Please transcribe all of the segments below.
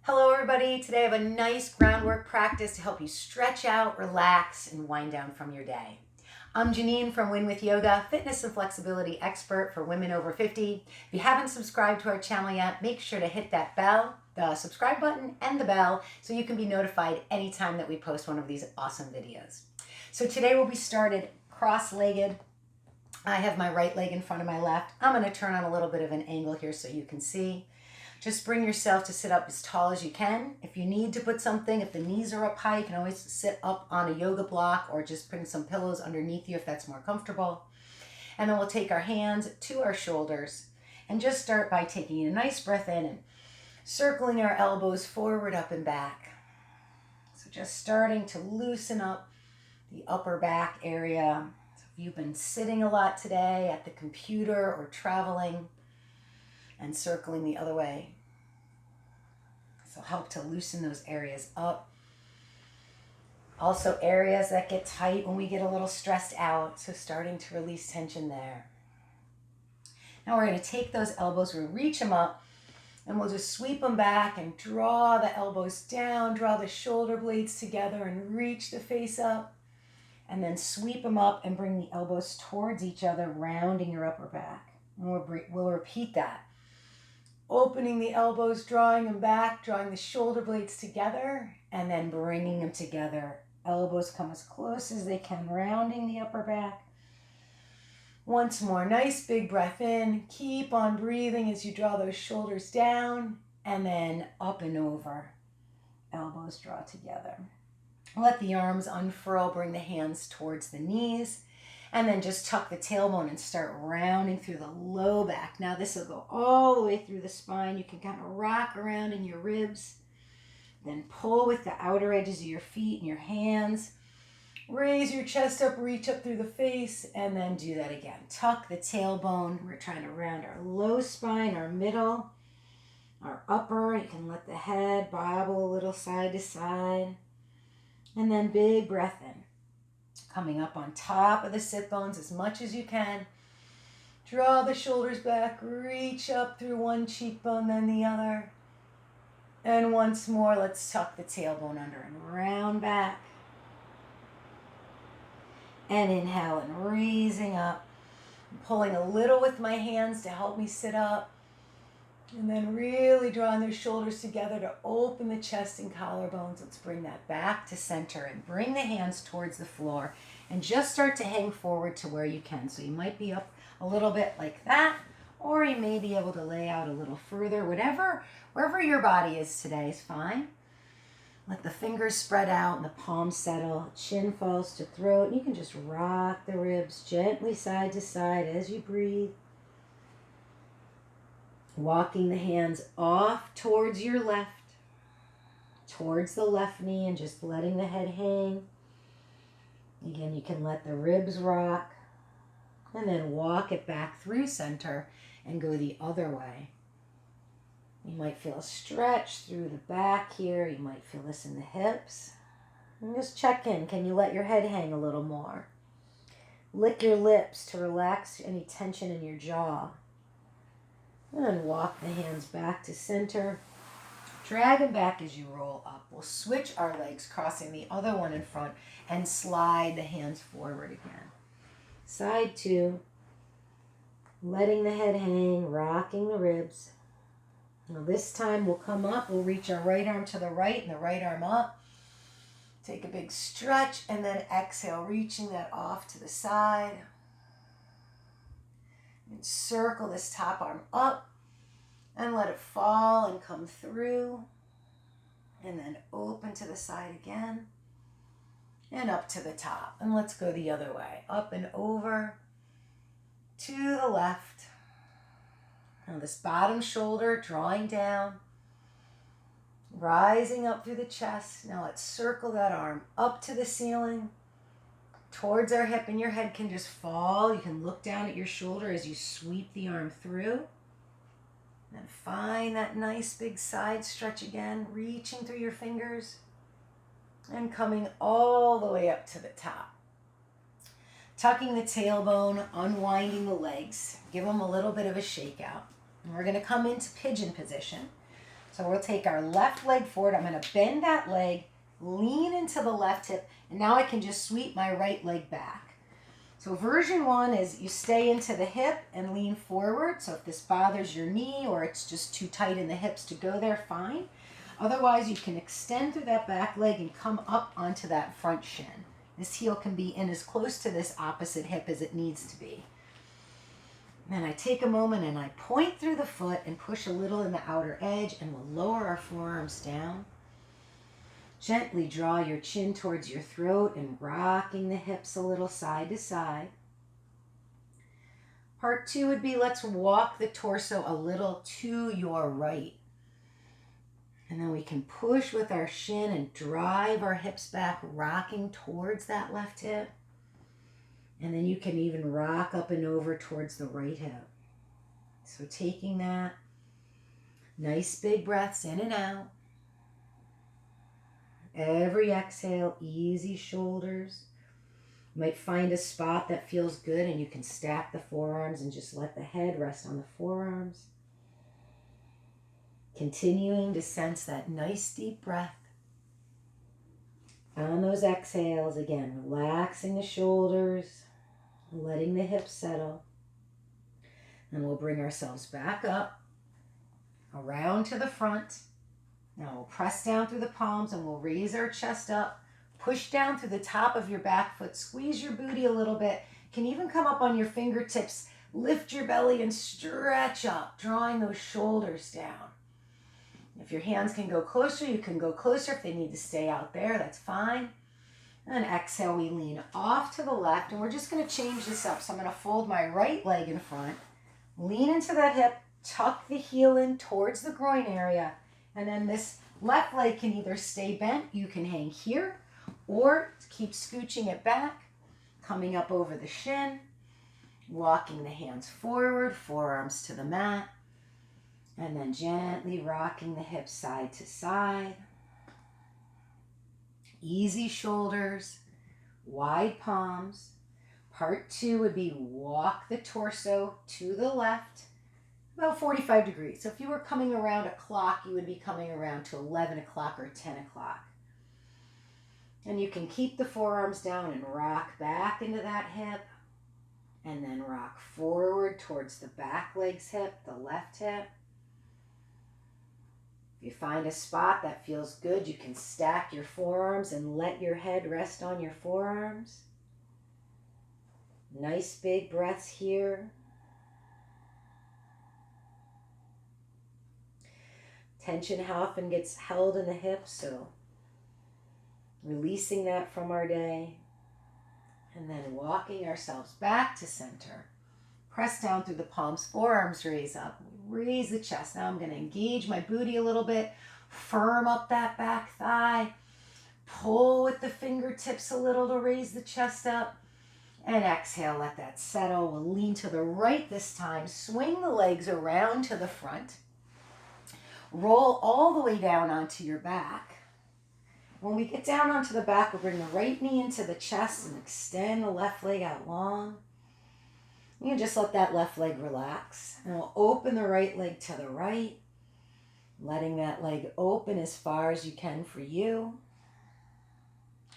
Hello everybody, today I have a nice groundwork practice to help you stretch out, relax, and wind down from your day. I'm Janine from Win With Yoga, fitness and flexibility expert for women over 50. If you haven't subscribed to our channel yet, make sure to hit that bell, the subscribe button and the bell so you can be notified anytime that we post one of these awesome videos. So today we'll be started cross-legged. I have my right leg in front of my left. I'm going to turn on a little bit of an angle here so you can see. Just bring yourself to sit up as tall as you can. If you need to put something, if the knees are up high, you can always sit up on a yoga block or just bring some pillows underneath you if that's more comfortable. And then we'll take our hands to our shoulders and just start by taking a nice breath in and circling our elbows forward, up and back. So just starting to loosen up the upper back area. So if you've been sitting a lot today at the computer or traveling, and circling the other way. So help to loosen those areas up. Also areas that get tight when we get a little stressed out, so starting to release tension there. Now we're going to take those elbows, we'll reach them up, and we'll just sweep them back and draw the elbows down, draw the shoulder blades together and reach the face up, and then sweep them up and bring the elbows towards each other, rounding your upper back. And we'll repeat that. Opening the elbows, drawing them back, drawing the shoulder blades together, and then bringing them together. Elbows come as close as they can, rounding the upper back. Once more, nice big breath in. Keep on breathing as you draw those shoulders down, and then up and over. Elbows draw together. Let the arms unfurl, bring the hands towards the knees. And then just tuck the tailbone and start rounding through the low back. Now this will go all the way through the spine. You can kind of rock around in your ribs. Then pull with the outer edges of your feet and your hands. Raise your chest up, reach up through the face, and then do that again. Tuck the tailbone. We're trying to round our low spine, our middle, our upper. You can let the head bobble a little side to side. And then big breath in. Coming up on top of the sit bones as much as you can. Draw the shoulders back, reach up through one cheekbone, then the other. And once more, let's tuck the tailbone under and round back. And inhale and raising up. I'm pulling a little with my hands to help me sit up. And then really drawing those shoulders together to open the chest and collarbones. Let's bring that back to center and bring the hands towards the floor and just start to hang forward to where you can. So you might be up a little bit like that, or you may be able to lay out a little further. Wherever your body is today is fine. Let the fingers spread out and the palms settle. Chin falls to throat. You can just rock the ribs gently side to side as you breathe. Walking the hands off towards your left, towards the left knee, and just letting the head hang. Again, you can let the ribs rock, and then walk it back through center and go the other way. You might feel a stretch through the back here. You might feel this in the hips. And just check in. Can you let your head hang a little more? Lick your lips to relax any tension in your jaw. And walk the hands back to center. Drag them back as you roll up. We'll switch our legs, crossing the other one in front, and slide the hands forward again. Side two. Letting the head hang, rocking the ribs. Now this time we'll come up. We'll reach our right arm to the right and the right arm up. Take a big stretch and then exhale, reaching that off to the side. And circle this top arm up and let it fall and come through. And then open to the side again and up to the top. And let's go the other way. Up and over to the left. Now this bottom shoulder drawing down, rising up through the chest. Now let's circle that arm up to the ceiling, towards our hip, and your head can just fall. You can look down at your shoulder as you sweep the arm through. And then find that nice big side stretch again, reaching through your fingers and coming all the way up to the top. Tucking the tailbone, unwinding the legs. Give them a little bit of a shake out. And we're going to come into pigeon position. So we'll take our left leg forward. I'm going to bend that leg, lean into the left hip, and now I can just sweep my right leg back. So version 1 is you stay into the hip and lean forward. So if this bothers your knee or it's just too tight in the hips to go there, fine. Otherwise, you can extend through that back leg and come up onto that front shin. This heel can be in as close to this opposite hip as it needs to be. Then I take a moment and I point through the foot and push a little in the outer edge, and we'll lower our forearms down. Gently draw your chin towards your throat and rocking the hips a little side to side. Part 2 would be let's walk the torso a little to your right. And then we can push with our shin and drive our hips back, rocking towards that left hip. And then you can even rock up and over towards the right hip. So taking that, nice big breaths in and out. Every exhale, easy shoulders. You might find a spot that feels good and you can stack the forearms and just let the head rest on the forearms. Continuing to sense that nice deep breath. On those exhales, again, relaxing the shoulders, letting the hips settle. And we'll bring ourselves back up, around to the front. Now we'll press down through the palms and we'll raise our chest up. Push down through the top of your back foot. Squeeze your booty a little bit. Can even come up on your fingertips. Lift your belly and stretch up, drawing those shoulders down. If your hands can go closer, you can go closer. If they need to stay out there, that's fine. And exhale, we lean off to the left, and we're just going to change this up. So I'm going to fold my right leg in front, lean into that hip, tuck the heel in towards the groin area, and then this left leg can either stay bent, you can hang here, or keep scooching it back, coming up over the shin, walking the hands forward, forearms to the mat, and then gently rocking the hips side to side. Easy shoulders, wide palms. Part 2 would be walk the torso to the left, about 45 degrees. So if you were coming around a clock, you would be coming around to 11 o'clock or 10 o'clock. And you can keep the forearms down and rock back into that hip, and then rock forward towards the back leg's hip, the left hip. If you find a spot that feels good, you can stack your forearms and let your head rest on your forearms. Nice big breaths here. Tension often gets held in the hips, so releasing that from our day. And then walking ourselves back to center. Press down through the palms, forearms raise up. Raise the chest. Now I'm going to engage my booty a little bit. Firm up that back thigh. Pull with the fingertips a little to raise the chest up. And exhale, let that settle. We'll lean to the right this time. Swing the legs around to the front. Roll all the way down onto your back. When we get down onto the back, we'll bring the right knee into the chest and extend the left leg out long. You can just let that left leg relax. And we'll open the right leg to the right, letting that leg open as far as you can for you.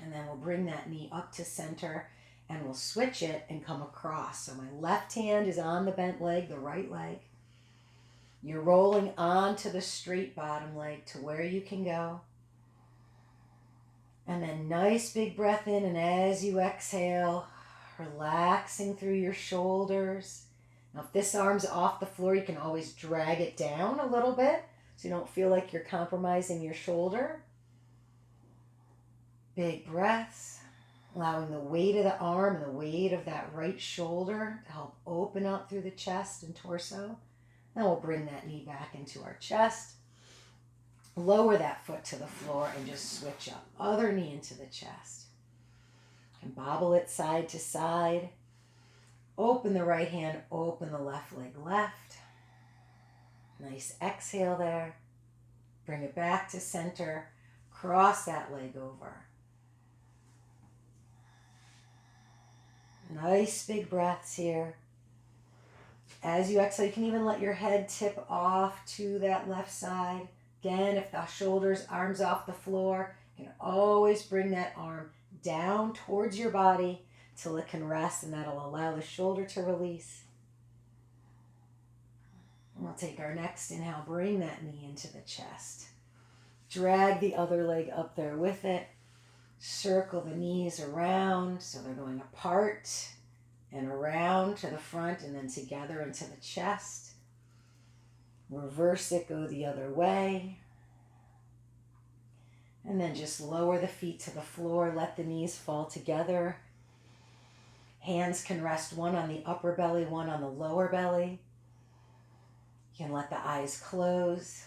And then we'll bring that knee up to center and we'll switch it and come across. So my left hand is on the bent leg, the right leg. You're rolling onto the straight bottom leg to where you can go. And then nice big breath in, and as you exhale, relaxing through your shoulders. Now if this arm's off the floor, you can always drag it down a little bit so you don't feel like you're compromising your shoulder. Big breaths, allowing the weight of the arm and the weight of that right shoulder to help open up through the chest and torso. Then we'll bring that knee back into our chest. Lower that foot to the floor and just switch up. Other knee into the chest. And bobble it side to side. Open the right hand, open the left leg left. Nice exhale there. Bring it back to center. Cross that leg over. Nice big breaths here. As you exhale, you can even let your head tip off to that left side. Again, if the shoulders, arms off the floor, you can always bring that arm down towards your body till it can rest, and that'll allow the shoulder to release. And we'll take our next inhale, bring that knee into the chest. Drag the other leg up there with it. Circle the knees around so they're going apart and around to the front and then together into the chest. Reverse it, go the other way. And then just lower the feet to the floor, let the knees fall together. Hands can rest one on the upper belly, one on the lower belly. You can let the eyes close.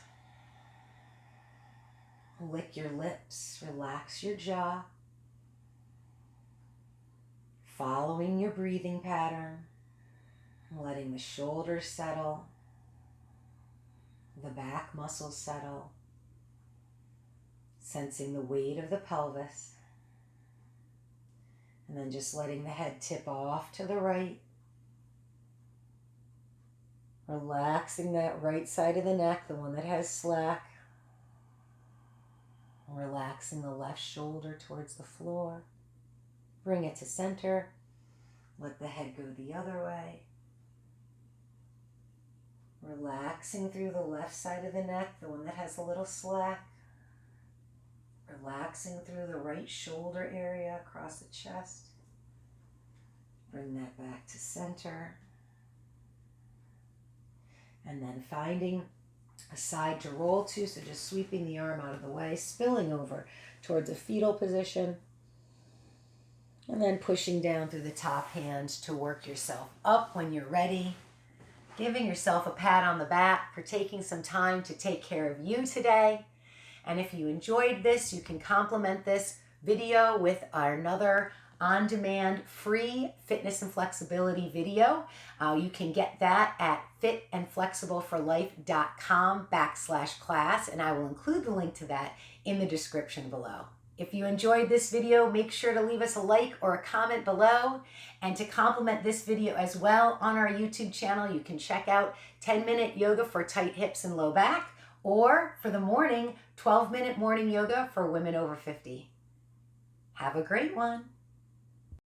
Lick your lips, relax your jaw. Following your breathing pattern, letting the shoulders settle, the back muscles settle, sensing the weight of the pelvis, and then just letting the head tip off to the right. Relaxing that right side of the neck, the one that has slack. Relaxing the left shoulder towards the floor. Bring it to center. Let the head go the other way. Relaxing through the left side of the neck, the one that has a little slack. Relaxing through the right shoulder area across the chest. Bring that back to center. And then finding a side to roll to, so just sweeping the arm out of the way, spilling over towards a fetal position. And then pushing down through the top hand to work yourself up when you're ready. Giving yourself a pat on the back for taking some time to take care of you today. And if you enjoyed this, you can complement this video with another on-demand free fitness and flexibility video. You can get that at fitandflexibleforlife.com/class, and I will include the link to that in the description below. If you enjoyed this video, make sure to leave us a like or a comment below. And to complement this video as well, on our YouTube channel, you can check out 10-minute yoga for tight hips and low back, or for the morning, 12-minute morning yoga for women over 50. Have a great one.